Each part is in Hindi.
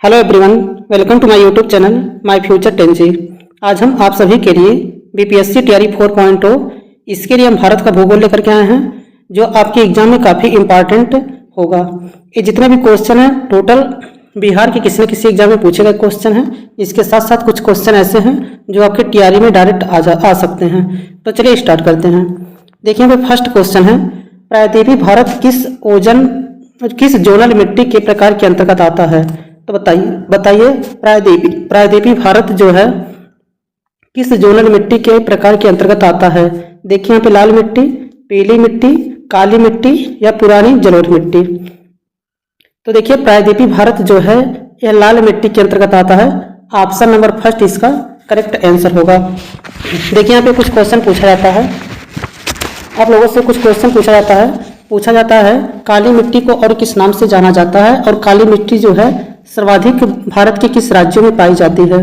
Hello everyone, welcome to my YouTube channel my future 10G। आज हम आप सभी के लिए बीपीएससी टीआरई 4.0 इसके लिए हम भारत का भूगोल लेकर के आए हैं, जो आपके एग्जाम में काफ़ी इम्पॉर्टेंट होगा। ये जितने भी क्वेश्चन हैं टोटल बिहार के किसी न किसी एग्जाम में पूछे गए क्वेश्चन हैं। इसके साथ साथ कुछ क्वेश्चन ऐसे हैं जो आपके टीआरई में डायरेक्ट आ सकते हैं। तो चलिए स्टार्ट करते हैं। देखिए यहाँ पे फर्स्ट क्वेश्चन है, प्रायद्वीपीय भारत किस जोनल मिट्टी के प्रकार के अंतर्गत आता है? तो बताइए प्रायद्वीपीय भारत जो है किस जोनल मिट्टी के प्रकार के अंतर्गत आता है? देखिए यहाँ पे लाल मिट्टी, पीली मिट्टी, काली मिट्टी या पुरानी जलोढ़ मिट्टी। तो देखिए प्रायद्वीपीय भारत जो है यह लाल मिट्टी के अंतर्गत आता है। ऑप्शन नंबर फर्स्ट इसका करेक्ट आंसर होगा। देखिए यहाँ पे कुछ क्वेश्चन पूछा जाता है, आप लोगों से कुछ क्वेश्चन पूछा जाता है काली मिट्टी को और किस नाम से जाना जाता है, और काली मिट्टी जो है सर्वाधिक भारत के किस राज्यों में पाई जाती है?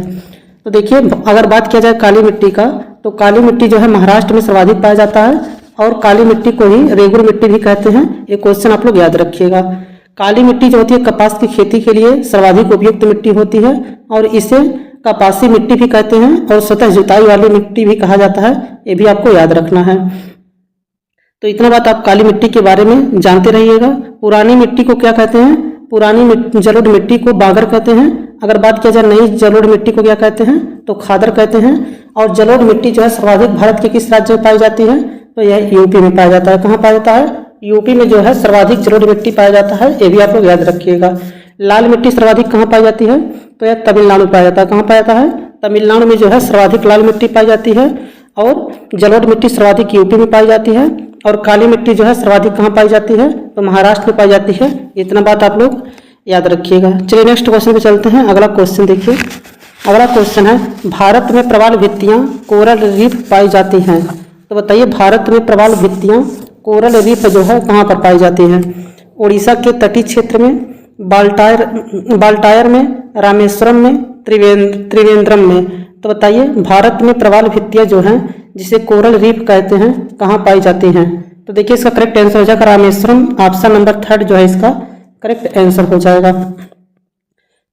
तो देखिए अगर बात किया जाए काली मिट्टी का, तो काली मिट्टी जो है महाराष्ट्र में सर्वाधिक पाया जाता है, और काली मिट्टी को ही रेगुर मिट्टी भी कहते हैं। ये क्वेश्चन आप लोग याद रखिएगा। काली मिट्टी जो होती है कपास की खेती के लिए सर्वाधिक उपयुक्त मिट्टी होती है, और इसे कपासी मिट्टी भी कहते हैं, और सतह जुताई वाली मिट्टी भी कहा जाता है। ये भी आपको याद रखना है। तो इतना बात आप काली मिट्टी के बारे में जानते रहिएगा। पुरानी मिट्टी को क्या कहते हैं? पुरानी जलोढ़ मिट्टी को बागर कहते हैं। अगर बात किया जाए नई जलोढ़ मिट्टी को क्या कहते हैं? तो खादर कहते हैं। और जलोढ़ मिट्टी जो है सर्वाधिक भारत के किस राज्य में पाई जाती है? तो यह यूपी में पाया जाता है। कहाँ पाया जाता है? यूपी में जो है सर्वाधिक जलोढ़ मिट्टी पाया जाता है। ये भी आप लोग याद रखिएगा। लाल मिट्टी सर्वाधिक कहाँ पाई जाती है? तो यह तमिलनाडु में पाया जाता है। कहाँ पाया जाता है? तमिलनाडु में जो है सर्वाधिक लाल मिट्टी पाई जाती है, और जलोढ़ मिट्टी सर्वाधिक यूपी में पाई जाती है, और काली मिट्टी जो है सर्वाधिक कहाँ पाई जाती है? तो महाराष्ट्र में पाई जाती है। इतना बात आप लोग याद रखिएगा। चलिए नेक्स्ट क्वेश्चन पे चलते हैं। अगला क्वेश्चन देखिए, अगला क्वेश्चन है भारत में प्रवाल भित्तियां कोरल रीफ पाई जाती हैं। तो बताइए भारत में प्रवाल भित्तियां कोरल रीफ जो है कहाँ पर पाई जाती हैं? उड़ीसा के तटीय क्षेत्र में, बाल्टायर में, रामेश्वरम में, त्रिवेंद्रम में। तो बताइए भारत में प्रवाल भित्तियां जो हैं जिसे कोरल रीफ कहते हैं कहाँ पाई जाती हैं? तो देखिए इसका करेक्ट आंसर हो जाएगा रामेश्वरम। ऑप्शन नंबर थर्ड जो है इसका करेक्ट आंसर हो जाएगा।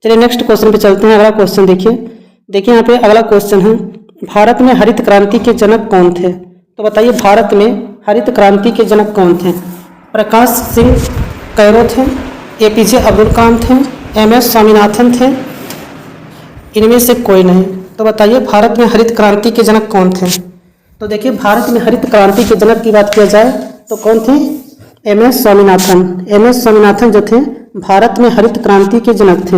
चलिए नेक्स्ट क्वेश्चन पे चलते हैं। अगला क्वेश्चन देखिए यहाँ पे अगला क्वेश्चन है, भारत में हरित क्रांति के जनक कौन थे? तो बताइए भारत में हरित क्रांति के जनक कौन थे? प्रकाश सिंह कैरो थे, एपीजे अब्दुल कलाम थे, MS स्वामीनाथन थे, इनमें से कोई नहीं। तो बताइए भारत में हरित क्रांति के जनक कौन थे? तो देखिए भारत में हरित क्रांति के जनक की बात किया जाए तो कौन थे? MS स्वामीनाथन। MS स्वामीनाथन जो थे भारत में हरित क्रांति के जनक थे।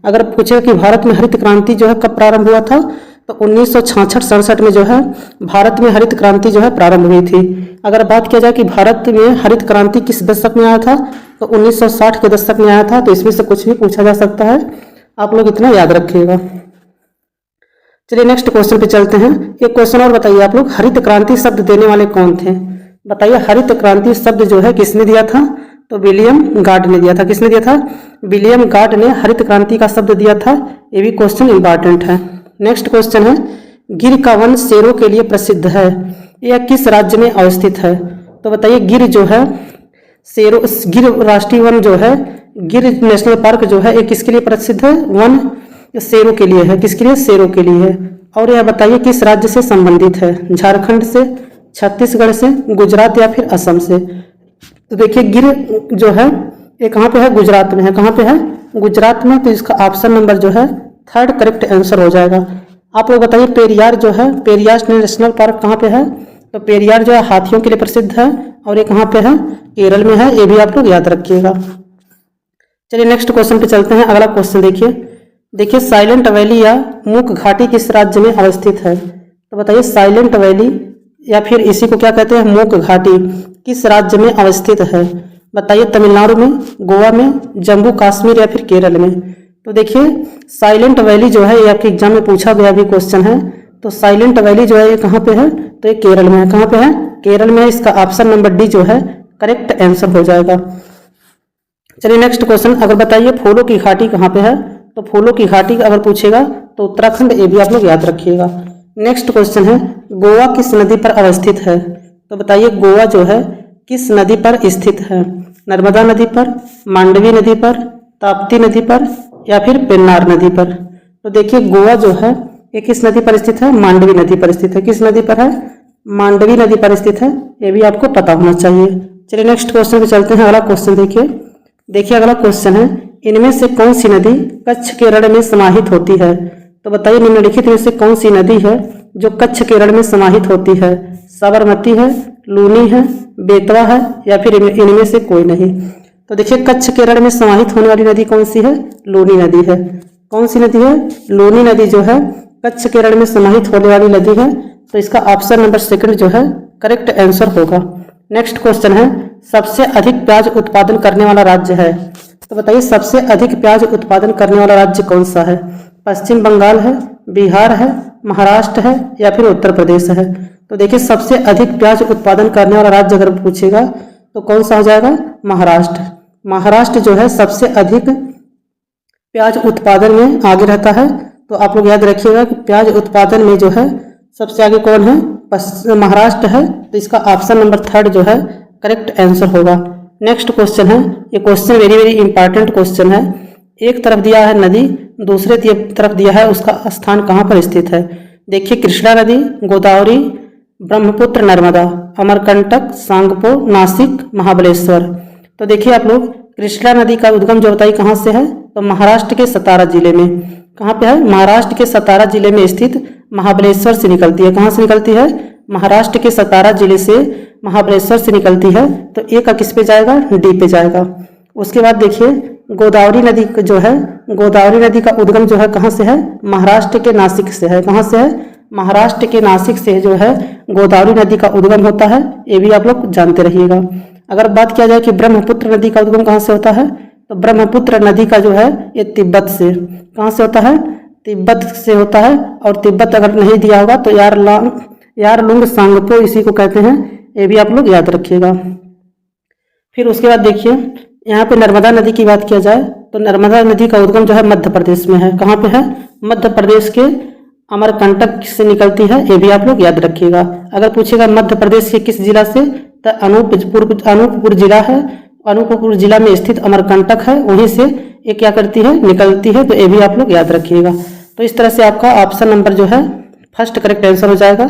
अगर पूछे कि भारत में हरित क्रांति जो है कब प्रारंभ हुआ था, तो 1966-67 में जो है भारत में हरित क्रांति जो है प्रारंभ हुई थी। अगर बात किया जाए कि भारत में हरित क्रांति किस दशक में आया था, तो 1960 के दशक में आया था। तो इसमें से कुछ भी पूछा जा सकता है, आप लोग इतना याद रखिएगा। चलिए नेक्स्ट क्वेश्चन पे चलते हैं। एक क्वेश्चन और बताइए आप लोग, हरित क्रांति शब्द देने वाले कौन थे? बताइए हरित क्रांति शब्द जो है किसने दिया था? तो विलियम गार्ड ने दिया था। किसने दिया था? विलियम गार्ड ने हरित क्रांति का शब्द दिया था। ये भी क्वेश्चन इंपॉर्टेंट है। नेक्स्ट क्वेश्चन है, गिर का वन शेरों के लिए प्रसिद्ध है, यह किस राज्य में अवस्थित है? तो बताइए गिर जो है गिर राष्ट्रीय वन जो है, गिर नेशनल पार्क जो है, ये किसके लिए प्रसिद्ध है? वन शेरों के लिए है। किसके लिए? शेरों के लिए है। और यह बताइए किस राज्य से संबंधित है? झारखंड से, छत्तीसगढ़ से, गुजरात या फिर असम से? तो देखिए गिर जो है ये कहाँ पे है? गुजरात में है। कहाँ पे है? गुजरात में। तो इसका ऑप्शन नंबर जो है थर्ड करेक्ट आंसर हो जाएगा। आप लोग बताइए पेरियार जो है, पेरियार नेशनल पार्क कहाँ पे है? तो पेरियार जो है हाथियों के लिए प्रसिद्ध है, और ये कहाँ पे है? केरल में है। ये भी आप लोग याद रखिएगा। चलिए नेक्स्ट क्वेश्चन पे चलते हैं। अगला क्वेश्चन देखिए साइलेंट वैली या मूक घाटी किस राज्य में अवस्थित है? तो बताइए साइलेंट वैली या फिर इसी को क्या कहते हैं? मूक घाटी किस राज्य में अवस्थित है? बताइए तमिलनाडु में, गोवा में, जम्मू कश्मीर या फिर केरल में? तो देखिए साइलेंट वैली जो है ये आपके एग्जाम में पूछा गया भी क्वेश्चन है। तो साइलेंट वैली जो है ये कहाँ पे है? तो ये केरल में है। कहाँ पे है? केरल में। इसका ऑप्शन नंबर डी जो है करेक्ट आंसर हो जाएगा। चलिए नेक्स्ट क्वेश्चन, अगर बताइए फूलों की घाटी कहाँ पे है? तो फूलों की घाटी अगर पूछेगा तो उत्तराखंड। ये भी आप लोग याद रखिएगा। नेक्स्ट क्वेश्चन है, गोवा किस नदी पर अवस्थित है? तो बताइए गोवा जो है किस नदी पर स्थित है? नर्मदा नदी पर, मांडवी नदी पर, ताप्ती नदी पर, या फिर पेन्नार नदी पर। तो देखिए गोवा जो है ये किस नदी पर स्थित है? मांडवी नदी पर स्थित है। किस नदी पर है? मांडवी नदी पर स्थित है। ये भी आपको पता होना चाहिए। चलिए नेक्स्ट क्वेश्चन पे चलते हैं। अगला क्वेश्चन देखिए अगला क्वेश्चन है, इनमें से कौन सी नदी कच्छ केरल में समाहित होती है? तो बताइए निम्नलिखित में से कौन सी नदी है जो कच्छ केरल में समाहित होती है? साबरमती है, लूनी है, बेतवा है या फिर इनमें से कोई नहीं? तो देखिए कच्छ केरल में समाहित होने वाली नदी कौन सी है? लूनी नदी है। कौन सी नदी है? लूनी नदी जो है कच्छ केरल में समाहित होने वाली नदी है। तो इसका ऑप्शन नंबर सेकंड जो है करेक्ट आंसर होगा। नेक्स्ट क्वेश्चन है, सबसे अधिक प्याज उत्पादन करने वाला राज्य है? तो बताइए सबसे अधिक प्याज उत्पादन करने वाला राज्य कौन सा है? पश्चिम बंगाल है, बिहार है, महाराष्ट्र है या फिर उत्तर प्रदेश है? तो देखिए सबसे अधिक प्याज उत्पादन करने वाला राज्य अगर पूछेगा तो कौन सा हो जाएगा? महाराष्ट्र। महाराष्ट्र जो है सबसे अधिक प्याज उत्पादन में आगे रहता है। तो आप लोग याद रखिएगा कि प्याज उत्पादन में जो है सबसे आगे कौन है? महाराष्ट्र है। तो इसका ऑप्शन नंबर थर्ड जो है करेक्ट आंसर होगा। नेक्स्ट क्वेश्चन है, ये question very very important question है। एक तरफ दिया है नदी, दूसरे तरफ दिया है उसका स्थान कहाँ पर स्थित है? देखिए कृष्णा नदी, गोदावरी, ब्रह्मपुत्र, नर्मदा, अमरकंटक, सांगपो, नासिक, महाबलेश्वर। तो देखिए आप लोग कृष्णा नदी का उद्गम जो बताइए कहाँ से है? तो महाराष्ट्र के सतारा जिले में। कहाँ पे है? महाराष्ट्र के सतारा जिले में स्थित महाबलेश्वर से निकलती है। कहाँ से निकलती है? महाराष्ट्र के सतारा जिले से महाबलेश्वर से निकलती है। तो ए का किस पे जाएगा? डी पे जाएगा। उसके बाद देखिए गोदावरी नदी जो है, गोदावरी नदी का उद्गम जो है कहाँ से है? महाराष्ट्र के नासिक से है। कहाँ से है? महाराष्ट्र के नासिक से जो है गोदावरी नदी का उद्गम होता है। ये भी आप लोग जानते रहिएगा। अगर बात किया जाए कि ब्रह्मपुत्र नदी का उद्गम कहाँ से होता है, तो ब्रह्मपुत्र नदी का जो है ये तिब्बत से, कहाँ से होता है? तिब्बत से होता है। और तिब्बत अगर नहीं दिया होगा तो यारलुंग सांगपो इसी को कहते हैं। ये भी आप लोग याद रखिएगा। फिर उसके बाद देखिए यहाँ पे नर्मदा नदी की बात किया जाए तो नर्मदा नदी का उद्गम जो है मध्य प्रदेश में है। कहाँ पे है? मध्य प्रदेश के अमरकंटक से निकलती है। ये भी आप लोग याद रखिएगा। अगर पूछेगा मध्य प्रदेश के किस जिला से, तो अनूपपुर जिला है। अनूपपुर जिला में स्थित अमरकंटक है, वहीं से ये क्या करती है? निकलती है। तो ये भी आप लोग याद रखिएगा। तो इस तरह से आपका ऑप्शन नंबर जो है फर्स्ट करेक्ट आंसर हो जाएगा।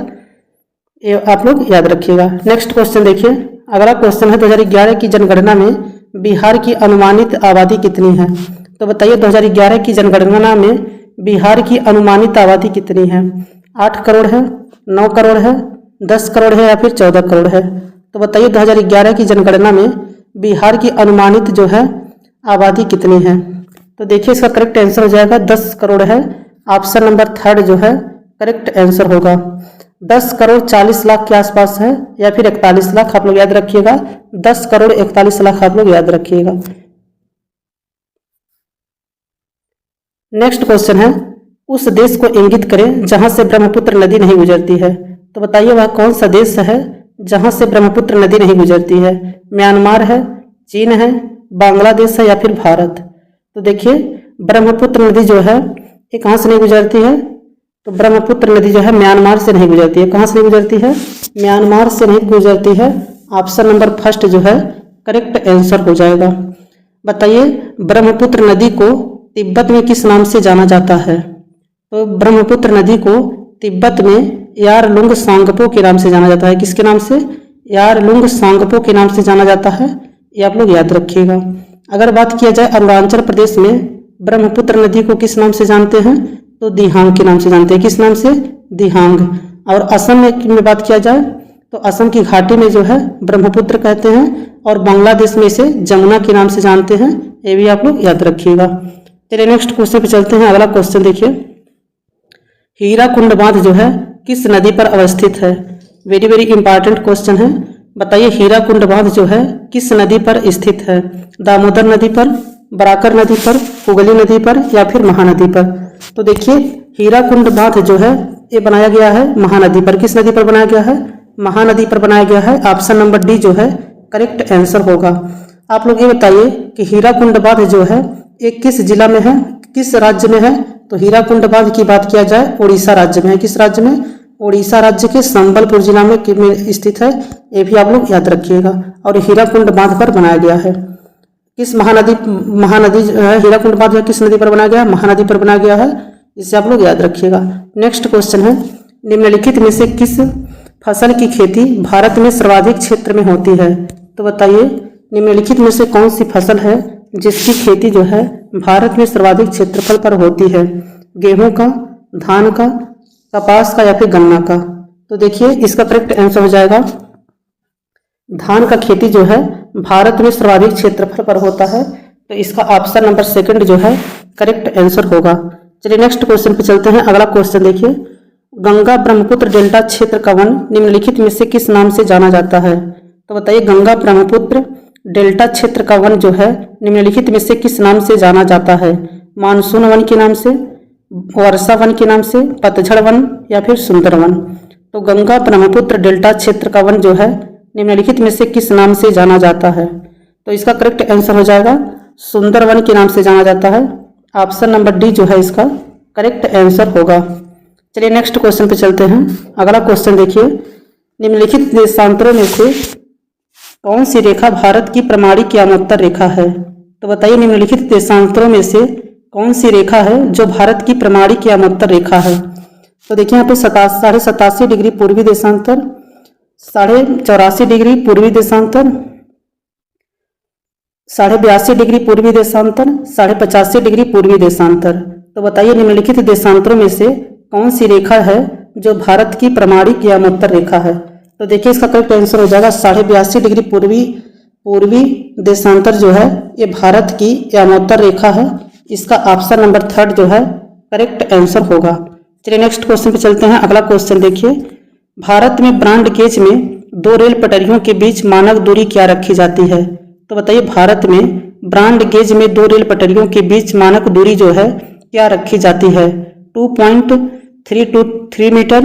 ये आप लोग याद रखिएगा। नेक्स्ट क्वेश्चन देखिए, अगला क्वेश्चन है 2011 की जनगणना में बिहार की अनुमानित आबादी कितनी है? तो बताइए 2011 की जनगणना में बिहार की अनुमानित आबादी कितनी है? 8 करोड़ है, 9 करोड़ है, 10 करोड़ है या फिर 14 करोड़ है? तो बताइए 2011 की जनगणना में बिहार की अनुमानित जो है आबादी कितनी है? तो देखिए इसका करेक्ट आंसर हो जाएगा 10 करोड़ है। ऑप्शन नंबर थर्ड जो है करेक्ट आंसर होगा। 10 करोड़ 40 लाख के आसपास है या फिर 41 लाख, आप लोग याद रखिएगा। 10 करोड़ 41 लाख आप लोग याद रखिएगा। नेक्स्ट क्वेश्चन है, उस देश को इंगित करें जहां से ब्रह्मपुत्र नदी नहीं गुजरती है। तो बताइए वह कौन सा देश है जहां से ब्रह्मपुत्र नदी नहीं गुजरती है? म्यांमार है, चीन है, बांग्लादेश है या फिर भारत? तो देखिए ब्रह्मपुत्र नदी जो है ये कहाँ से नहीं गुजरती है? तो ब्रह्मपुत्र नदी जो है म्यांमार से नहीं गुजरती है। कहाँ से नहीं गुजरती है? म्यांमार से नहीं गुजरती है। ऑप्शन नंबर फर्स्ट जो है करेक्ट आंसर हो जाएगा। बताइए ब्रह्मपुत्र नदी को तिब्बत में किस नाम से जाना जाता है? तो ब्रह्मपुत्र नदी को तिब्बत में यारलुंग सांगपो के नाम से जाना जाता है। किसके नाम से? यारलुंग सांगपो के नाम से जाना जाता है। ये आप लोग याद रखिएगा। अगर बात किया जाए अरुणाचल प्रदेश में ब्रह्मपुत्र नदी को किस नाम से जानते हैं? तो दिहांग के नाम से जानते हैं। किस नाम से? दिहांग। और असम में बात किया जाए तो असम की घाटी में जो है ब्रह्मपुत्र कहते हैं और बांग्लादेश में इसे जमुना के नाम से जानते हैं। ये भी आप लोग याद रखिएगा। चलिए नेक्स्ट क्वेश्चन पे चलते हैं। अगला क्वेश्चन देखिए, हीराकुंड बांध जो है किस नदी पर अवस्थित है? वेरी वेरी इंपॉर्टेंट क्वेश्चन है। बताइए हीराकुंड बांध जो है किस नदी पर स्थित है? दामोदर नदी पर, बराकर नदी पर, हुगली नदी पर या फिर महानदी पर? तो देखिए हीराकुंड बांध जो है ये बनाया गया है महानदी पर। किस नदी पर बनाया गया है? महानदी पर बनाया गया है। ऑप्शन नंबर डी जो है करेक्ट आंसर होगा। आप लोग ये बताइए कि हीराकुंड बांध जो है ये किस जिला में है, किस राज्य में है? तो हीराकुंड बांध की बात किया जाए उड़ीसा राज्य में है। किस राज्य में? उड़ीसा राज्य के संबलपुर जिला में स्थित है। ये भी आप लोग याद रखिएगा। और हीराकुंड बांध पर बनाया गया है। किस महानदी महानदी जो है हीराकुंड बांध जो किस नदी पर बनाया गया, महानदी पर बनाया गया है। इसे आप लोग याद रखिएगा। नेक्स्ट क्वेश्चन है, निम्नलिखित में से किस फसल की खेती भारत में सर्वाधिक क्षेत्र में होती है। तो बताइए निम्नलिखित में से कौन सी फसल है जिसकी खेती जो है भारत में सर्वाधिक क्षेत्रफल पर होती है। गेहूं का, धान का, कपास का या फिर गन्ना का। तो देखिए इसका करेक्ट आंसर हो जाएगा धान का खेती जो है भारत में सर्वाधिक क्षेत्रफल पर होता है। तो इसका ऑप्शन नंबर सेकंड जो है करेक्ट आंसर होगा। चलिए नेक्स्ट क्वेश्चन पे चलते हैं। अगला क्वेश्चन देखिए, गंगा ब्रह्मपुत्र डेल्टा क्षेत्र का वन निम्नलिखित में से किस नाम से जाना जाता है। तो बताइए गंगा ब्रह्मपुत्र डेल्टा क्षेत्र का वन जो है निम्नलिखित में से किस नाम से जाना जाता है। मानसून वन के नाम से, वर्षा वन के नाम से, पतझड़ वन या फिर सुंदर वन। तो गंगा ब्रह्मपुत्र डेल्टा क्षेत्र का वन जो है निम्नलिखित में से किस नाम से जाना जाता है। तो इसका करेक्ट आंसर हो जाएगा सुंदर वन के नाम से जाना जाता है। ऑप्शन नंबर डी जो है इसका करेक्ट आंसर होगा। चलिए नेक्स्ट क्वेश्चन पे चलते हैं। अगला क्वेश्चन देखिए, निम्नलिखित देशांतरों में से कौन सी रेखा भारत की प्रमाणिक यामोत्तर रेखा है। तो बताइए निम्नलिखित देशांतरों में से कौन सी रेखा है जो भारत की प्रमाणिक यामोत्तर रेखा है। तो देखिए यहाँ पे 87.5 डिग्री पूर्वी देशांतर, 84.5 डिग्री पूर्वी देशांतर, 82.5 डिग्री पूर्वी देशांतर, 85 डिग्री पूर्वी देशांतर। तो बताइए निम्नलिखित देशांतरों में से कौन सी रेखा है जो भारत की प्रमाणिक यामोत्तर रेखा है। तो देखिए इसका करेक्ट आंसर हो जाएगा 82.5 डिग्री पूर्वी देशांतर जो है ये भारत की यामोत्तर रेखा है। इसका ऑप्शन नंबर थर्ड जो है करेक्ट आंसर होगा। चलिए नेक्स्ट क्वेश्चन पे चलते हैं। अगला क्वेश्चन देखिए, भारत में ब्रॉड गेज में दो रेल पटरियों के बीच मानक दूरी क्या रखी जाती है। तो बताइए भारत में ब्रॉड गेज में दो रेल पटरियों के बीच मानक दूरी जो है क्या रखी जाती है। 2.323 मीटर,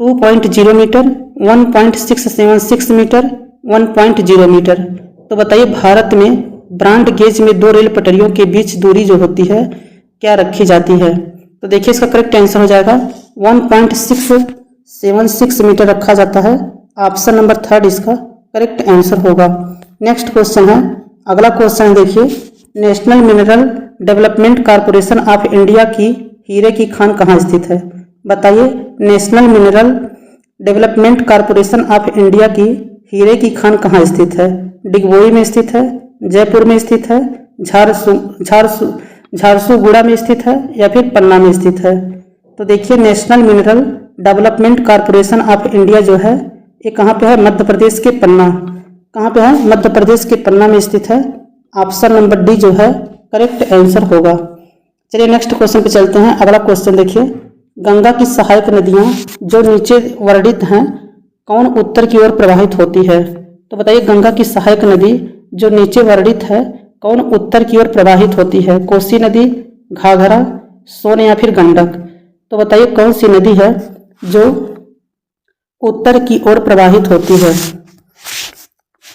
2.0 मीटर, 1.676 मीटर, 1.0 मीटर। तो बताइए भारत में ब्रॉड गेज में दो रेल पटरियों के बीच दूरी जो होती है क्या रखी जाती है। तो देखिए इसका करेक्ट आंसर हो जाएगा 1.676 मीटर रखा जाता है। ऑप्शन नंबर थर्ड इसका करेक्ट आंसर होगा। नेक्स्ट क्वेश्चन है। अगला क्वेश्चन देखिए, national mineral development corporation of India की हीरे की खान कहाँ स्थित है। बताइए national mineral development corporation of India की हीरे की खान कहाँ स्थित है। डिगबोई में स्थित है, जयपुर में स्थित है, झारसुगुड़ा में स्थित है या फिर पन्ना में स्थित है। तो देखिए national mineral development corporation of India जो है ये कहाँ पे है, मध्य प्रदेश के पन्ना। कहाँ पे है, मध्य प्रदेश के पन्ना में स्थित है। ऑप्शन नंबर डी जो है करेक्ट आंसर होगा। चलिए नेक्स्ट क्वेश्चन पे चलते हैं। अगला क्वेश्चन देखिए, गंगा की सहायक नदियाँ जो नीचे वर्णित हैं कौन उत्तर की ओर प्रवाहित होती है। तो बताइए गंगा की सहायक नदी जो नीचे वर्णित है कौन उत्तर की ओर प्रवाहित होती है। कोसी नदी, घाघरा, सोन या फिर गंडक। तो बताइए कौन सी नदी है जो उत्तर की ओर प्रवाहित होती है।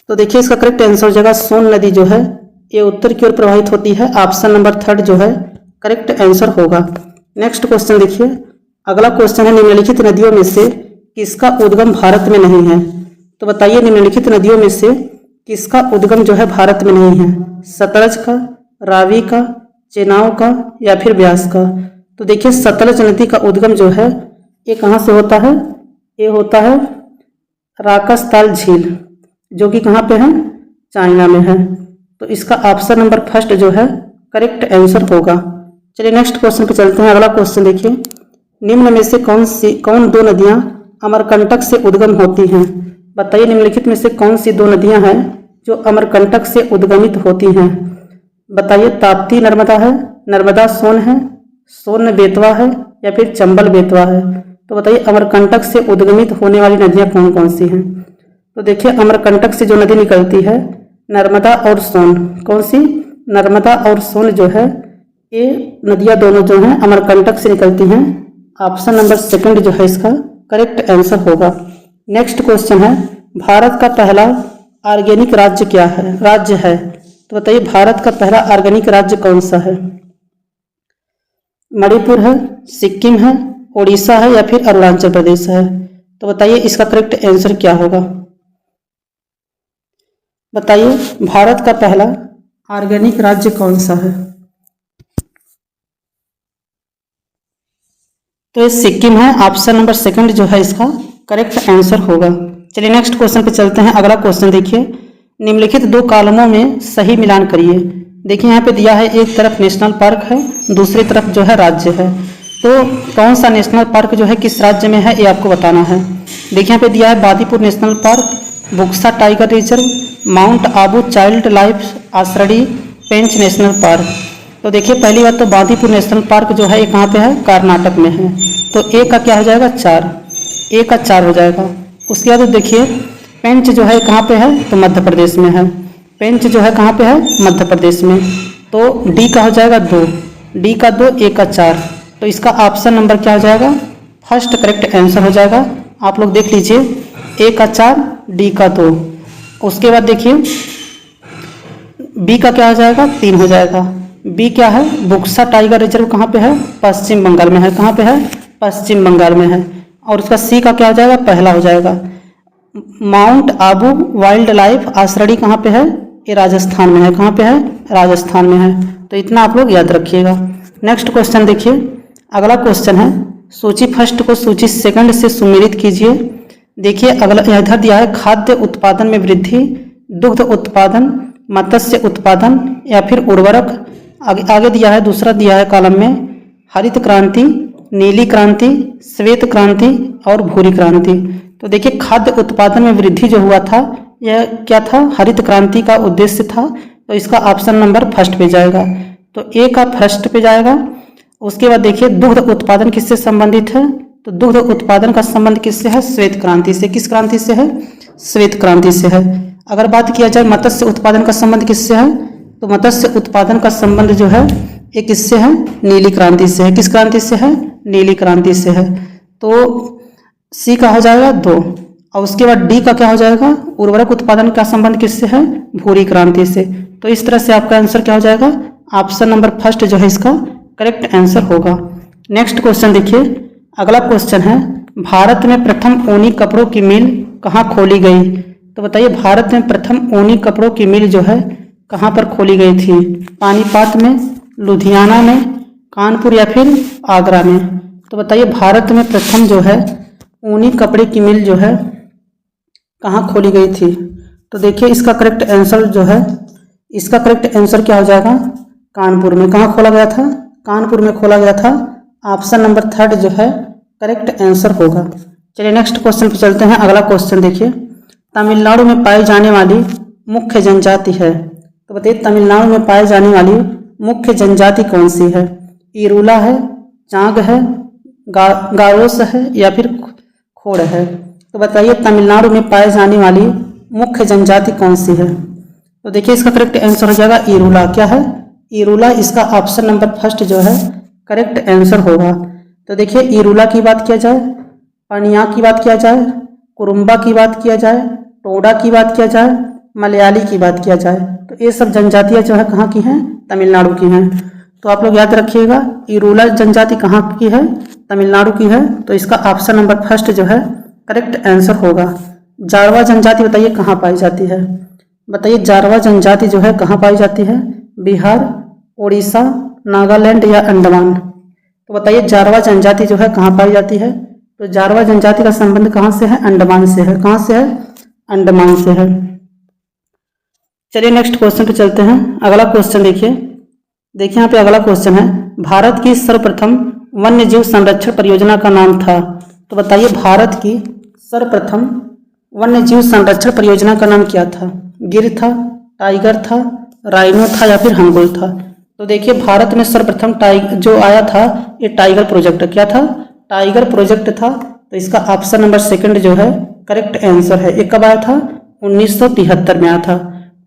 तो देखिए इसका करेक्ट आंसर हो जाएगा सोन नदी जो है ये उत्तर की ओर प्रवाहित होती है। ऑप्शन नंबर थर्ड जो है करेक्ट आंसर होगा। नेक्स्ट क्वेश्चन देखिए। अगला क्वेश्चन है, निम्नलिखित नदियों में से किसका उद्गम भारत में नहीं है। तो बताइए निम्नलिखित नदियों में से किसका उद्गम जो है भारत में नहीं है। सतलज का, रावी का, चेनाब का या फिर ब्यास का। तो देखिए सतलज नदी का उद्गम जो है ये कहाँ से होता है, ये होता है राकसताल झील जो कि कहाँ पे है, चाइना में है। तो इसका ऑप्शन नंबर फर्स्ट जो है करेक्ट आंसर होगा। चलिए नेक्स्ट क्वेश्चन पे चलते हैं। अगला क्वेश्चन देखिए, निम्न में से कौन दो नदियाँ अमरकंटक से उद्गम होती हैं। बताइए निम्नलिखित में से कौन सी दो नदियाँ हैं जो अमरकंटक से उद्गमित होती हैं। बताइए ताप्ती नर्मदा है, नर्मदा सोन है, सोन बेतवा है या फिर चंबल बेतवा है। तो बताइए अमरकंटक से उद्गमित होने वाली नदियाँ कौन कौन सी हैं। तो देखिए अमरकंटक से जो नदी निकलती है नर्मदा और सोन। कौन सी, नर्मदा और सोन जो है ये नदियाँ दोनों जो हैं अमरकंटक से निकलती हैं। ऑप्शन नंबर सेकंड जो है इसका करेक्ट आंसर होगा। नेक्स्ट क्वेश्चन है, भारत का पहला ऑर्गेनिक राज्य क्या है, राज्य है। तो बताइए भारत का पहला ऑर्गेनिक राज्य कौन सा है। मणिपुर है, सिक्किम है, उड़ीसा है या फिर अरुणाचल प्रदेश है। तो बताइए इसका करेक्ट आंसर क्या होगा। बताइए भारत का पहला ऑर्गेनिक राज्य कौन सा है? तो ये सिक्किम है। ऑप्शन नंबर सेकंड जो है इसका करेक्ट आंसर होगा। चलिए नेक्स्ट क्वेश्चन पे चलते हैं। अगला क्वेश्चन देखिए, निम्नलिखित दो कॉलमों में सही मिलान करिए। देखिए यहाँ पे दिया है एक तरफ नेशनल पार्क है, दूसरी तरफ जो है राज्य है। तो कौन सा नेशनल पार्क जो है किस राज्य में है ये आपको बताना है। देखिए यहाँ पे दिया है Bandipur national park, Buxa tiger reserve, mount Abu wildlife आश्रय, पेंच नेशनल पार्क। तो देखिए पहली बात तो बांदीपुर नेशनल पार्क जो है ये कहाँ पे है? कर्नाटक में है। तो ए का क्या हो जाएगा? 4, ए का 4 हो जाएगा। उसके बाद देखिए पेंच जो है कहाँ पे है? तो मध्य प्रदेश में है। पेंच जो है कहाँ पे है? मध्य प्रदेश में। तो डी का हो जाएगा 2, डी का 2, ए का 4। तो इसका ऑप्शन नंबर क्या हो जाएगा? फर्स्ट करेक्ट आंसर हो जाएगा। आप लोग देख लीजिए, ए का 4, डी का 2। उसके बाद देखिए बी का क्या हो जाएगा? 3 हो जाएगा। बी क्या है? बुक्सा टाइगर रिजर्व कहाँ पे है? पश्चिम बंगाल में है। कहाँ पे है? पश्चिम बंगाल में है। और उसका सी का क्या हो जाएगा? पहला हो जाएगा। माउंट आबू वाइल्ड लाइफ आश्रय कहाँ पे है? ये राजस्थान में है। कहाँ पे है? राजस्थान में है। तो इतना आप लोग याद रखिएगा। नेक्स्ट क्वेश्चन देखिए, अगला क्वेश्चन है सूची फर्स्ट को सूची सेकंड से सुमेलित कीजिए। देखिए अगला इधर दिया है खाद्य उत्पादन में वृद्धि, दुग्ध उत्पादन, मत्स्य उत्पादन या फिर उर्वरक। आगे दिया है, दूसरा दिया है कॉलम में हरित क्रांति, नीली क्रांति, श्वेत क्रांति और भूरी क्रांति। तो देखिए खाद्य उत्पादन में वृद्धि जो हुआ था यह क्या था? हरित क्रांति का उद्देश्य था। तो इसका ऑप्शन नंबर फर्स्ट पे जाएगा। तो ए का फर्स्ट पे जाएगा। उसके बाद देखिए दुग्ध उत्पादन किससे संबंधित है? तो दुग्ध उत्पादन का संबंध किससे है? श्वेत क्रांति से। किस क्रांति से है? श्वेत क्रांति से है। अगर बात किया जाए मत्स्य उत्पादन का संबंध किससे है? तो मत्स्य उत्पादन का संबंध जो है ये किससे है? नीली क्रांति से है। किस क्रांति से है? नीली क्रांति से है। तो सी का हो जाएगा 2। और उसके बाद डी का क्या हो जाएगा? उर्वरक उत्पादन का संबंध किससे है? भूरी क्रांति से। तो इस तरह से आपका आंसर क्या हो जाएगा? ऑप्शन नंबर फर्स्ट जो है इसका करेक्ट आंसर होगा। नेक्स्ट क्वेश्चन देखिए, अगला क्वेश्चन है भारत में प्रथम ऊनी कपड़ों की मिल कहाँ खोली गई? तो बताइए भारत में प्रथम ऊनी कपड़ों की मिल जो है कहाँ पर खोली गई थी? पानीपत में, लुधियाना में, कानपुर या फिर आगरा में। तो बताइए भारत में प्रथम जो है ऊनी कपड़े की मिल जो है कहाँ खोली गई थी? तो देखिए इसका करेक्ट आंसर जो है, इसका करेक्ट आंसर क्या हो जाएगा? कानपुर में। कहाँ खोला गया था? कानपुर में खोला गया था। ऑप्शन नंबर थर्ड जो है करेक्ट आंसर होगा। चलिए नेक्स्ट क्वेश्चन पे चलते हैं। अगला क्वेश्चन देखिए, तमिलनाडु में पाई जाने वाली मुख्य जनजाति है। तो बताइए तमिलनाडु में पाई जाने वाली मुख्य जनजाति कौन सी है? इरूला है, चांग है, गारोस है या फिर खोड़ है। तो बताइए तमिलनाडु में पाई जाने वाली मुख्य जनजाति कौन सी है? तो देखिए इसका करेक्ट आंसर हो जाएगा इरूला। क्या है? इरूला। इसका ऑप्शन नंबर फर्स्ट जो है करेक्ट आंसर होगा। तो देखिए इरूला की बात किया जाए, पनिया की बात किया जाए, कुरुम्बा की बात किया जाए, टोडा की बात किया जाए, मलयाली की बात किया जाए, तो ये सब जनजातियां जो है कहाँ की हैं? तमिलनाडु की हैं। तो आप लोग याद रखिएगा इरूला जनजाति कहाँ की है? तमिलनाडु की है। तो इसका ऑप्शन नंबर फर्स्ट जो है करेक्ट आंसर होगा। जारवा जनजाति बताइए कहाँ पाई जाती है? बताइए जारवा जनजाति जो है कहाँ पाई जाती है? बिहार, उड़ीसा, नागालैंड या अंडमान। तो बताइए जारवा जनजाति जो है कहाँ पाई जाती है? तो जारवा जनजाति का संबंध कहाँ से है? अंडमान से है। कहाँ से है? अंडमान से है। चलिए नेक्स्ट क्वेश्चन पे चलते हैं। अगला क्वेश्चन देखिए यहाँ पे अगला क्वेश्चन है भारत की सर्वप्रथम वन्य जीव संरक्षण परियोजना का नाम था। तो बताइए भारत की सर्वप्रथम वन्य जीव संरक्षण परियोजना का नाम क्या था? गिर था, टाइगर था, राइनो था या फिर हंगुल था। तो देखिए भारत में सर्वप्रथम टाइगर जो आया था ये टाइगर प्रोजेक्ट। क्या था? टाइगर प्रोजेक्ट था। तो इसका ऑप्शन नंबर सेकंड जो है करेक्ट आंसर है। ये कब आया था? 1973 में आया था।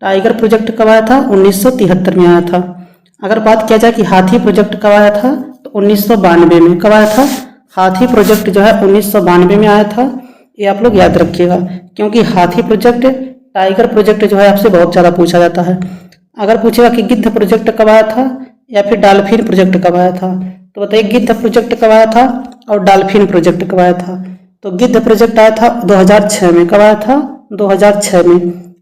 टाइगर प्रोजेक्ट कब आया था? 1973 में आया था। अगर बात किया जाए कि हाथी प्रोजेक्ट कब आया था, तो 1992 में। कब आया था? हाथी प्रोजेक्ट जो है 1992 में आया था। ये आप लोग याद रखिएगा क्योंकि हाथी प्रोजेक्ट, टाइगर प्रोजेक्ट जो है आपसे बहुत ज़्यादा पूछा जाता है। अगर पूछेगा कि गिद्ध प्रोजेक्ट कब आया था या फिर डॉल्फिन प्रोजेक्ट कब आया था, तो बताइए गिद्ध प्रोजेक्ट कब आया था और डॉल्फिन प्रोजेक्ट कब आया था। तो गिद्ध प्रोजेक्ट आया था 2006 में। कब आया था? 2006 में।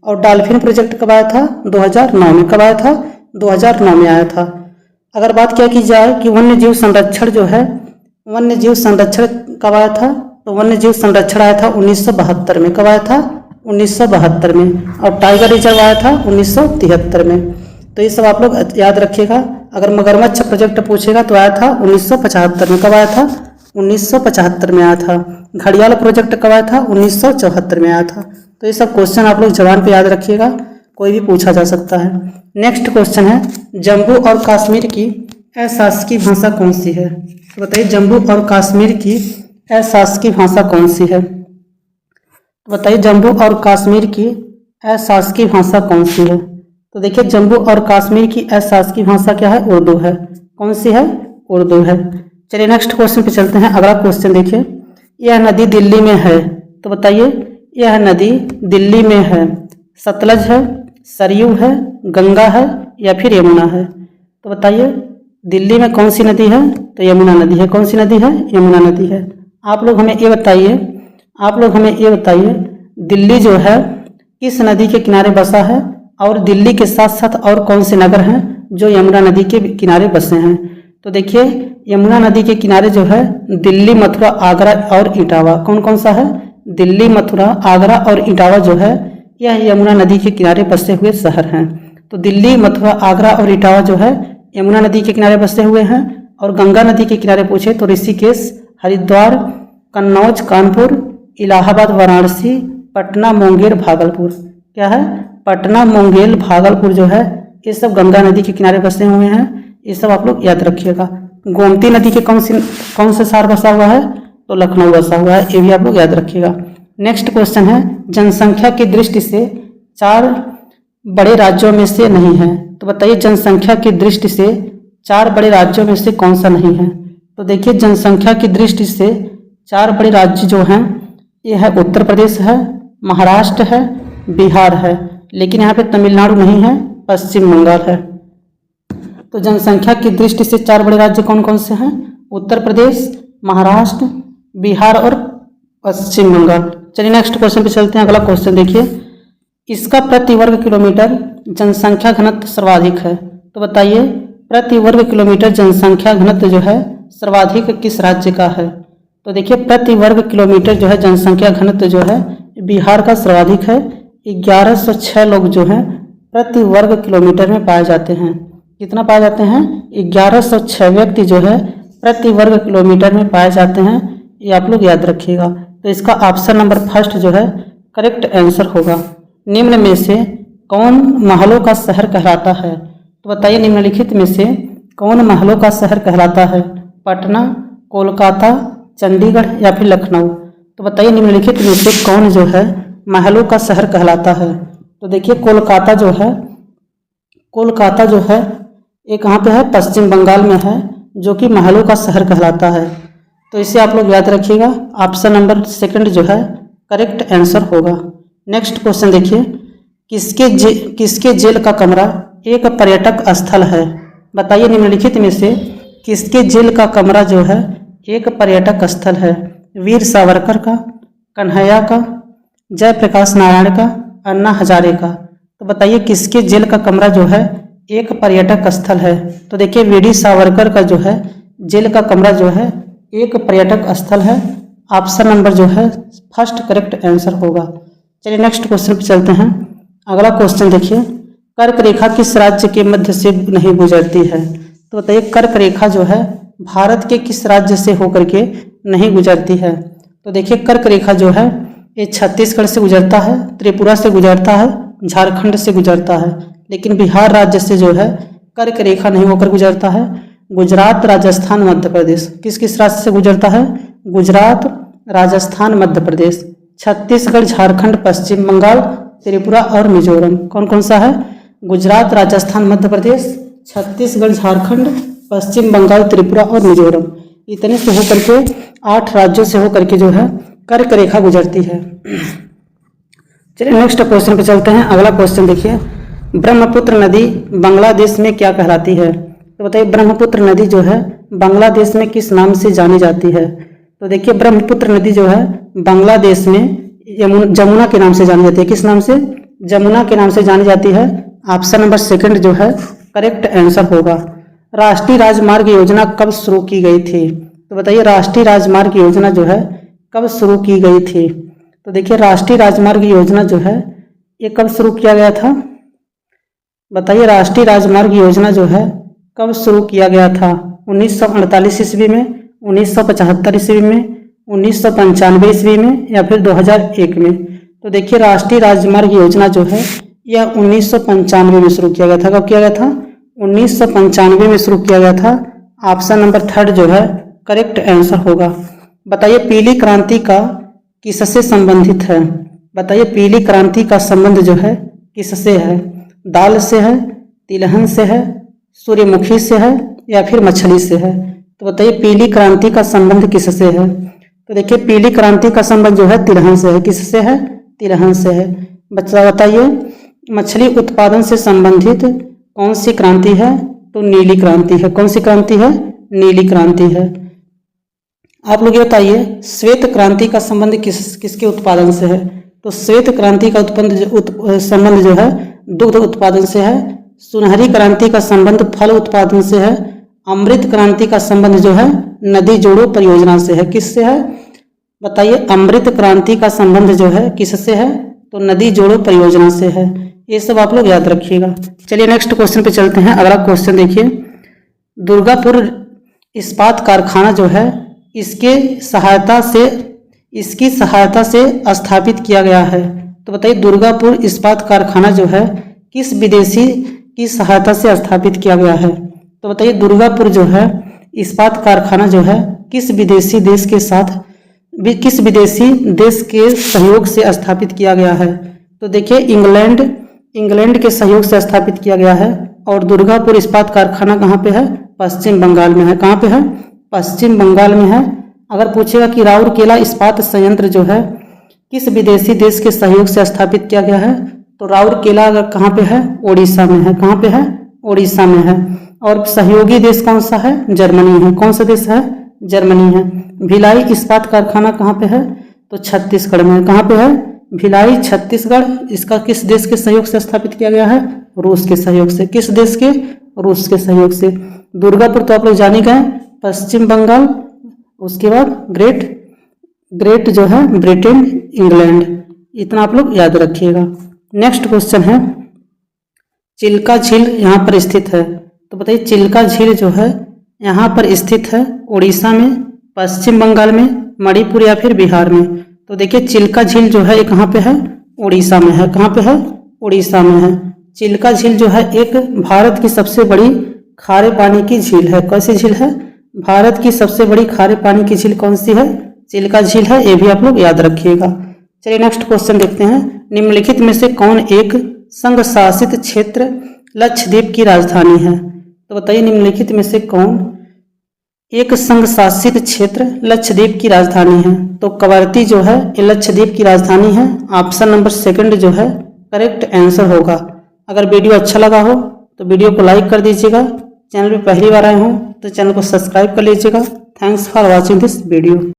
और डॉल्फिन प्रोजेक्ट कब आया था? 2009 में। कब आया था? 2009 में आया था। अगर बात क्या की जाए कि वन्य जीव संरक्षण जो है, वन्य जीव संरक्षण कब आया था? तो वन्य जीव संरक्षण आया था 1972 में। कब आया था? 1972 में। और टाइगर रिजर्व आया था 1973 में। तो ये सब आप लोग याद रखिएगा। अगर मगरमच्छ प्रोजेक्ट पूछेगा तो आया था 1975 में। कब आया था? 1975 में आया था। घड़ियाल प्रोजेक्ट कब आया था? 1974 में आया था। तो ये सब क्वेश्चन आप लोग जबान पे याद रखिएगा, कोई भी पूछा जा सकता है। नेक्स्ट क्वेश्चन है, जम्मू और कश्मीर की अशासकीय भाषा कौन सी है? तो बताइए, जम्मू और कश्मीर की अशासकीय भाषा कौन सी है? तो बताइए, जम्मू और कश्मीर की अशासकीय भाषा कौन सी है? तो देखिए, जम्मू और कश्मीर की अशासकीय भाषा क्या है? उर्दू है। कौन सी है? उर्दू है। चलिए नेक्स्ट क्वेश्चन पे चलते हैं। अगला क्वेश्चन देखिए, यह नदी दिल्ली में है। तो बताइए, यह नदी दिल्ली में है, सतलज है, सरयू है, गंगा है या फिर यमुना है? तो बताइए, दिल्ली में कौन सी नदी है? तो यमुना नदी है। कौन सी नदी है? यमुना नदी है। आप लोग हमें ये बताइए, दिल्ली जो है किस नदी के किनारे बसा है, और दिल्ली के साथ साथ और कौन से नगर हैं जो यमुना नदी के किनारे बसे हैं? तो देखिए, यमुना नदी के किनारे जो है दिल्ली, मथुरा, आगरा और इटावा। कौन कौन सा है? दिल्ली, मथुरा, आगरा और इटावा जो है यह यमुना नदी के किनारे बसे हुए शहर हैं। तो दिल्ली, मथुरा, आगरा और इटावा जो है यमुना नदी के किनारे बसे हुए हैं। और गंगा नदी के किनारे पूछे तो ऋषिकेश, हरिद्वार, कन्नौज, कानपुर, इलाहाबाद, वाराणसी, पटना, मुंगेर, भागलपुर। क्या है? पटना, मुंगेर, भागलपुर जो है ये सब गंगा नदी के किनारे बसे हुए हैं। ये सब आप लोग याद रखिएगा। गोमती नदी के कौन से शहर बसा हुआ है? तो लखनऊ बसा हुआ है। ये भी आप लोग याद रखिएगा। नेक्स्ट क्वेश्चन है, जनसंख्या की दृष्टि से 4 बड़े राज्यों में से नहीं है। तो बताइए, जनसंख्या की दृष्टि से 4 बड़े राज्यों में से कौन सा नहीं है? तो देखिए, जनसंख्या की दृष्टि से 4 बड़े राज्य जो हैं ये है उत्तर प्रदेश है, महाराष्ट्र है, बिहार है, लेकिन यहाँ पे तमिलनाडु नहीं है, पश्चिम बंगाल है। तो जनसंख्या की दृष्टि से 4 बड़े राज्य कौन कौन से हैं? उत्तर प्रदेश, महाराष्ट्र, बिहार और पश्चिम बंगाल। चलिए नेक्स्ट क्वेश्चन पे चलते हैं। अगला क्वेश्चन देखिए, इसका प्रति वर्ग किलोमीटर जनसंख्या घनत्व सर्वाधिक है। तो बताइए, प्रति वर्ग किलोमीटर जनसंख्या घनत्व जो है सर्वाधिक किस राज्य का है? तो देखिए, प्रति वर्ग किलोमीटर जो है जनसंख्या घनत्व जो है बिहार का सर्वाधिक है। 1106 लोग जो हैं प्रति वर्ग किलोमीटर में पाए जाते हैं। कितना पाए जाते हैं? 1106 व्यक्ति जो है प्रति वर्ग किलोमीटर में पाए जाते हैं। ये आप लोग याद रखिएगा। तो इसका ऑप्शन नंबर फर्स्ट जो है करेक्ट आंसर होगा। निम्न में से कौन महलों का शहर कहलाता है? तो बताइए, निम्नलिखित में से कौन महलों का शहर कहलाता है? पटना, कोलकाता, चंडीगढ़ या फिर लखनऊ? तो बताइए, निम्नलिखित में से कौन जो है महलों का शहर कहलाता है? तो देखिए, कोलकाता जो है ये कहाँ पे है? पश्चिम बंगाल में है, जो कि महलों का शहर कहलाता है। तो इसे आप लोग याद रखिएगा। ऑप्शन नंबर सेकंड जो है करेक्ट आंसर होगा। नेक्स्ट क्वेश्चन देखिए, किसके जेल का कमरा एक पर्यटक स्थल है? बताइए, निम्नलिखित में से किसके जेल का कमरा जो है एक पर्यटक स्थल है? वीर सावरकर का, कन्हैया का, जयप्रकाश नारायण का, अन्ना हजारे का? तो बताइए, किसके जेल का कमरा जो है एक पर्यटक स्थल है? तो देखिए, वीर सावरकर का जो है जेल का कमरा जो है एक पर्यटक स्थल है। ऑप्शन नंबर जो है फर्स्ट करेक्ट आंसर होगा। चलिए नेक्स्ट क्वेश्चन पे चलते हैं। अगला क्वेश्चन देखिए, कर्क रेखा किस राज्य के मध्य से नहीं गुजरती है? तो बताइए, कर्क रेखा जो है भारत के किस राज्य से होकर के नहीं गुजरती है? तो देखिए, कर्क रेखा जो है ये छत्तीसगढ़ से गुजरता है, त्रिपुरा से गुजरता है, झारखंड से गुजरता है, लेकिन बिहार राज्य से जो है कर्क रेखा नहीं होकर गुजरता है। गुजरात, राजस्थान, मध्य प्रदेश किस किस राज्य से गुजरता है? गुजरात, राजस्थान, मध्य प्रदेश, छत्तीसगढ़, झारखंड, पश्चिम बंगाल, त्रिपुरा और मिजोरम। कौन कौन सा है? गुजरात, राजस्थान, मध्य प्रदेश, छत्तीसगढ़, झारखंड, पश्चिम बंगाल, त्रिपुरा और मिजोरम। इतने से होकर के 8 राज्यों से होकर के जो है कर्क रेखा गुजरती है। चलिए नेक्स्ट क्वेश्चन पे चलते हैं। अगला क्वेश्चन देखिए, ब्रह्मपुत्र नदी बांग्लादेश में क्या कहलाती है? तो बताइए, ब्रह्मपुत्र नदी जो है बांग्लादेश में किस नाम से जानी जाती है? तो देखिए, ब्रह्मपुत्र नदी जो है बांग्लादेश में जमुना के नाम से जानी जाती है। किस नाम से? जमुना के नाम से जानी जाती है। ऑप्शन नंबर सेकंड जो है करेक्ट आंसर होगा। राष्ट्रीय राजमार्ग योजना कब शुरू की गई थी? तो बताइए राष्ट्रीय राजमार्ग योजना जो है कब शुरू की गई थी? तो देखिए राष्ट्रीय राजमार्ग योजना जो है ये कब शुरू किया गया था? बताइए राष्ट्रीय राजमार्ग योजना जो है कब शुरू किया गया था? 1948 ईस्वी में, 1975 ईस्वी में, 1995 ईस्वी में या फिर 2001 में? तो देखिए राष्ट्रीय राजमार्ग योजना जो है यह 1995 में शुरू किया गया था। कब किया गया था? 1995 में शुरू किया गया था। ऑप्शन नंबर थर्ड जो है करेक्ट आंसर होगा। बताइए पीली क्रांति का किससे संबंधित है? बताइए पीली क्रांति का संबंध जो है किससे है? दाल से है, तिलहन से है, सूर्यमुखी से है या फिर मछली से है? तो बताइए पीली क्रांति का संबंध किससे है? तो देखिए पीली क्रांति का संबंध जो है तिलहन से है। किससे है? तिलहन से है। बच्चा बताइए मछली उत्पादन से संबंधित कौन सी क्रांति है? तो नीली क्रांति है। कौन सी क्रांति है? नीली क्रांति है। आप लोग ये बताइए श्वेत क्रांति का संबंध किसके उत्पादन से है? तो श्वेत क्रांति का संबंध जो है दुग्ध उत्पादन से है। सुनहरी क्रांति का संबंध फल उत्पादन से है। अमृत क्रांति का संबंध जो है नदी जोड़ो परियोजना से है। किससे है? बताइए अमृत क्रांति का संबंध जो है किससे है? तो नदी जोड़ो परियोजना से है। ये सब आप लोग याद रखिएगा। चलिए नेक्स्ट क्वेश्चन पे चलते हैं। अगला क्वेश्चन देखिए, दुर्गापुर इस्पात कारखाना जो है इसकी सहायता से स्थापित किया गया है। तो बताइए दुर्गापुर इस्पात कारखाना जो है किस विदेशी की सहायता से स्थापित किया गया है? तो बताइए दुर्गापुर जो है इस्पात कारखाना जो है किस विदेशी देश के सहयोग से स्थापित किया गया है? तो देखिए इंग्लैंड के सहयोग से स्थापित किया गया है। और दुर्गापुर इस्पात कारखाना कहाँ पे है? पश्चिम बंगाल में है। कहाँ पे है? पश्चिम बंगाल में है। अगर पूछेगा कि राउरकेला इस्पात संयंत्र जो है किस विदेशी देश के सहयोग से स्थापित किया गया है? तो राउरकेला अगर कहाँ पे है? ओडिशा में है। कहाँ पे है? ओडिशा में है। और सहयोगी देश कौन सा है? जर्मनी है। कौन सा देश है? जर्मनी है। भिलाई इस्पात कारखाना कहाँ पे है? तो छत्तीसगढ़ में। कहाँ पे है? भिलाई छत्तीसगढ़। इसका किस देश के सहयोग से स्थापित किया गया है? रूस के सहयोग से। किस देश के? रूस के सहयोग से। दुर्गापुर तो आप लोग जान ही गए, पश्चिम बंगाल, उसके बाद ग्रेट जो है ब्रिटेन, इंग्लैंड। इतना आप लोग याद रखिएगा। नेक्स्ट क्वेश्चन है, चिल्का झील यहाँ पर स्थित है। तो बताइए चिल्का झील जो है यहाँ पर स्थित है उड़ीसा में, पश्चिम बंगाल में, मणिपुर या फिर बिहार में? तो देखिए चिल्का झील जो है ये कहाँ पे है? उड़ीसा में है। कहाँ पे है? उड़ीसा में है। चिल्का झील जो है एक भारत की सबसे बड़ी खारे पानी की झील है। कैसी झील है? भारत की सबसे बड़ी खारे पानी की झील कौन सी है? चिल्का झील है। ये भी आप लोग याद रखिएगा। चलिए नेक्स्ट क्वेश्चन देखते हैं, निम्नलिखित में से कौन एक संघ शासित क्षेत्र लक्षद्वीप की राजधानी है? तो बताइए निम्नलिखित में से कौन एक संघ शासित क्षेत्र लक्षद्वीप की राजधानी है? तो कवरत्ती जो है ये लक्षद्वीप की राजधानी है। ऑप्शन नंबर सेकंड जो है करेक्ट आंसर होगा। अगर वीडियो अच्छा लगा हो तो वीडियो को लाइक कर दीजिएगा। चैनल पे पहली बार आए हो तो चैनल को सब्सक्राइब कर लीजिएगा। Thanks for watching this video.